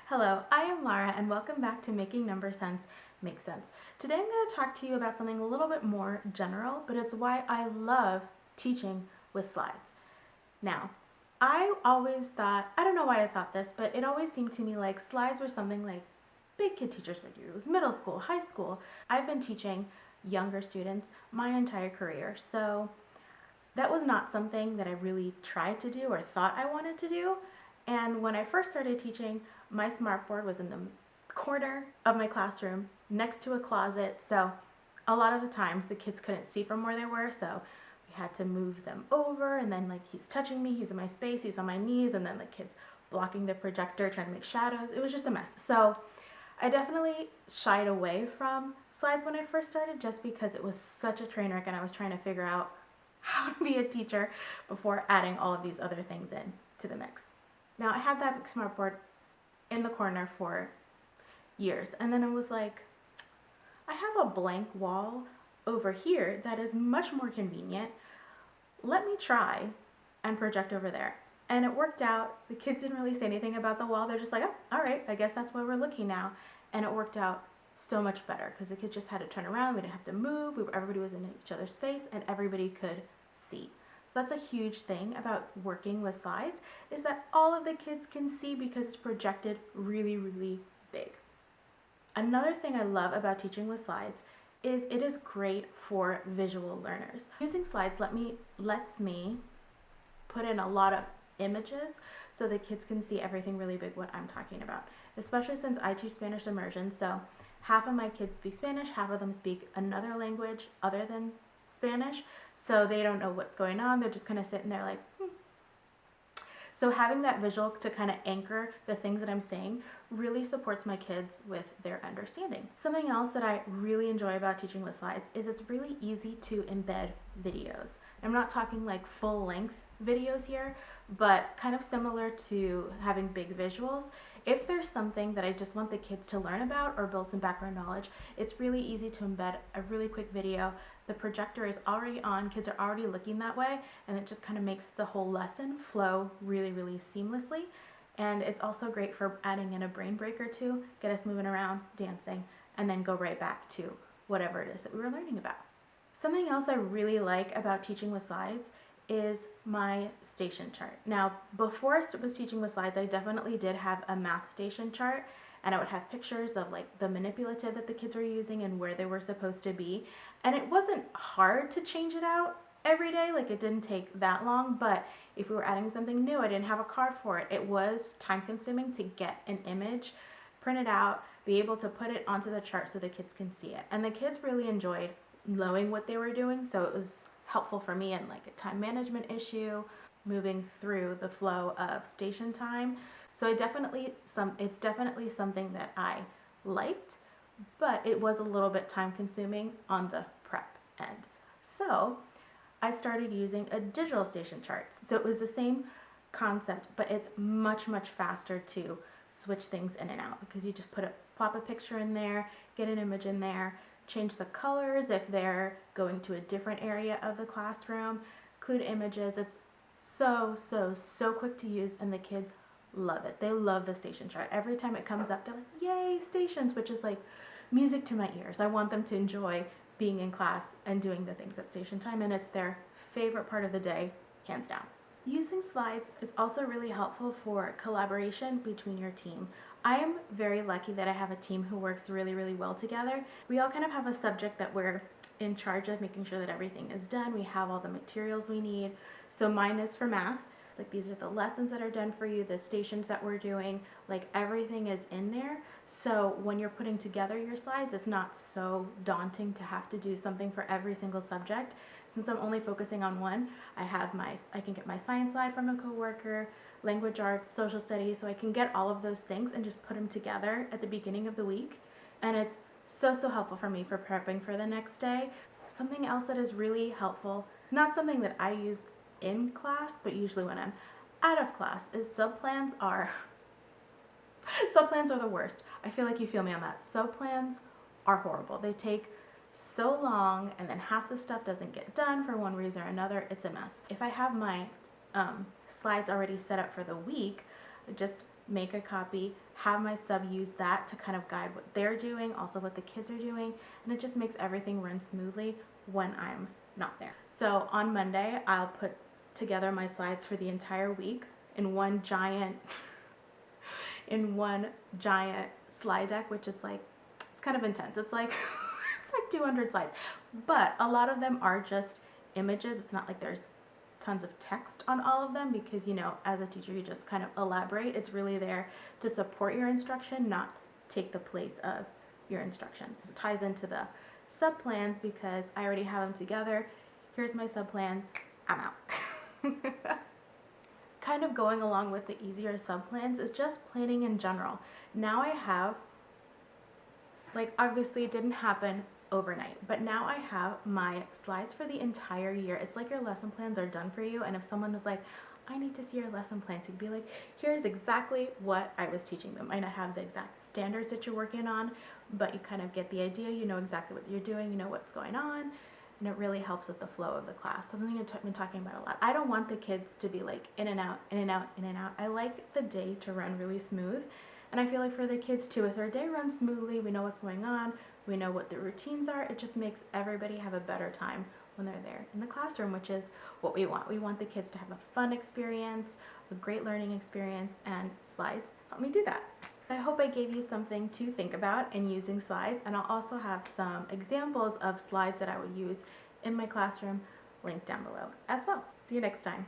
Hello, I am Lara and welcome back to Making Number Sense Make Sense. Today I'm going to talk to you about something a little bit more general, but it's why I love teaching with slides. Now, I always thought, I don't know why I thought this, but it always seemed to me like slides were something like big kid teachers would use, middle school, high school. I've been teaching younger students my entire career, so that was not something that I really tried to do or thought I wanted to do. And when I first started teaching, my smartboard was in the corner of my classroom next to a closet. So a lot of the times the kids couldn't see from where they were. So we had to move them over, and then like he's touching me, he's in my space, he's on my knees, and then the kids blocking the projector, trying to make shadows. It was just a mess. So I definitely shied away from slides when I first started just because it was such a train wreck and I was trying to figure out how to be a teacher before adding all of these other things in to the mix. Now, I had that smartboard in the corner for years, and then I was like, I have a blank wall over here that is much more convenient. Let me try and project over there. And it worked out. The kids didn't really say anything about the wall. They're just like, oh, all right, I guess that's where we're looking now. And it worked out so much better because the kids just had to turn around. We didn't have to move. Everybody was in each other's space and everybody could see. So that's a huge thing about working with slides, is that all of the kids can see because it's projected really, really big. Another thing I love about teaching with slides is it is great for visual learners. Using slides lets me put in a lot of images so the kids can see everything really big what I'm talking about, especially since I teach Spanish immersion. So half of my kids speak Spanish, half of them speak another language other than Spanish, so they don't know what's going on. They're just kind of sitting there like, So having that visual to kind of anchor the things that I'm saying really supports my kids with their understanding. Something else that I really enjoy about teaching with slides is it's really easy to embed videos. I'm not talking like full length videos here, but kind of similar to having big visuals. If there's something that I just want the kids to learn about or build some background knowledge, it's really easy to embed a really quick video. The projector is already on, kids are already looking that way, and it just kind of makes the whole lesson flow really, really seamlessly. And it's also great for adding in a brain break or two, get us moving around, dancing, and then go right back to whatever it is that we were learning about. Something else I really like about teaching with slides is my station chart. Now, before I was teaching with slides, I definitely did have a math station chart, and I would have pictures of like the manipulative that the kids were using and where they were supposed to be. And it wasn't hard to change it out every day, like it didn't take that long, but if we were adding something new, I didn't have a card for it. It was time consuming to get an image, print it out, be able to put it onto the chart so the kids can see it. And the kids really enjoyed knowing what they were doing, so it was helpful for me in like a time management issue, moving through the flow of station time. So it's definitely something that I liked, but it was a little bit time consuming on the prep end. So I started using a digital station chart. So it was the same concept, but it's much, much faster to switch things in and out because you just plop a picture in there, get an image in there, change the colors if they're going to a different area of the classroom, include images. It's so quick to use, and the kids love it. They love the station chart. Every time it comes up, they're like, yay, stations, which is like music to my ears. I want them to enjoy being in class and doing the things at station time, and it's their favorite part of the day, hands down. Using slides is also really helpful for collaboration between your team. I am very lucky that I have a team who works really, really well together. We all kind of have a subject that we're in charge of, making sure that everything is done. We have all the materials we need. So mine is for math. It's like these are the lessons that are done for you, the stations that we're doing, like everything is in there. So when you're putting together your slides, it's not so daunting to have to do something for every single subject. Since I'm only focusing on one, I can get my science slide from a coworker, language arts, social studies, so I can get all of those things and just put them together at the beginning of the week. And it's so helpful for me for prepping for the next day. Something else that is really helpful, not something that I use in class, but usually when I'm out of class, is subplans are the worst. I feel like you feel me on that. Subplans are horrible. They take so long, and then half the stuff doesn't get done for one reason or another. It's a mess. If I have my slides already set up for the week, I just make a copy, have my sub use that to kind of guide what they're doing, also what the kids are doing, and it just makes everything run smoothly when I'm not there. So on Monday, I'll put together my slides for the entire week in one giant slide deck, which is like, it's kind of intense. It's like it's like 200 slides, but a lot of them are just images. It's not like there's tons of text on all of them, because as a teacher you just kind of elaborate. It's really there to support your instruction, not take the place of your instruction. It ties into the sub plans because I already have them together. Here's my sub plans, I'm out. Kind of going along with the easier sub plans is just planning in general. Now I have, like, obviously it didn't happen overnight, but now I have my slides for the entire year. It's like your lesson plans are done for you, and if someone was like, I need to see your lesson plans, you'd be like, here's exactly what I was teaching them. I might not have the exact standards that you're working on, but you kind of get the idea. You know exactly what you're doing, you know what's going on, and it really helps with the flow of the class. Something I've been talking about a lot. I don't want the kids to be like in and out, in and out, in and out. I like the day to run really smooth, and I feel like for the kids too, if their day runs smoothly, we know what's going on, we know what the routines are, it just makes everybody have a better time when they're there in the classroom, which is what we want. We want the kids to have a fun experience, a great learning experience, and slides help me do that. I hope I gave you something to think about in using slides, and I'll also have some examples of slides that I would use in my classroom linked down below as well. See you next time.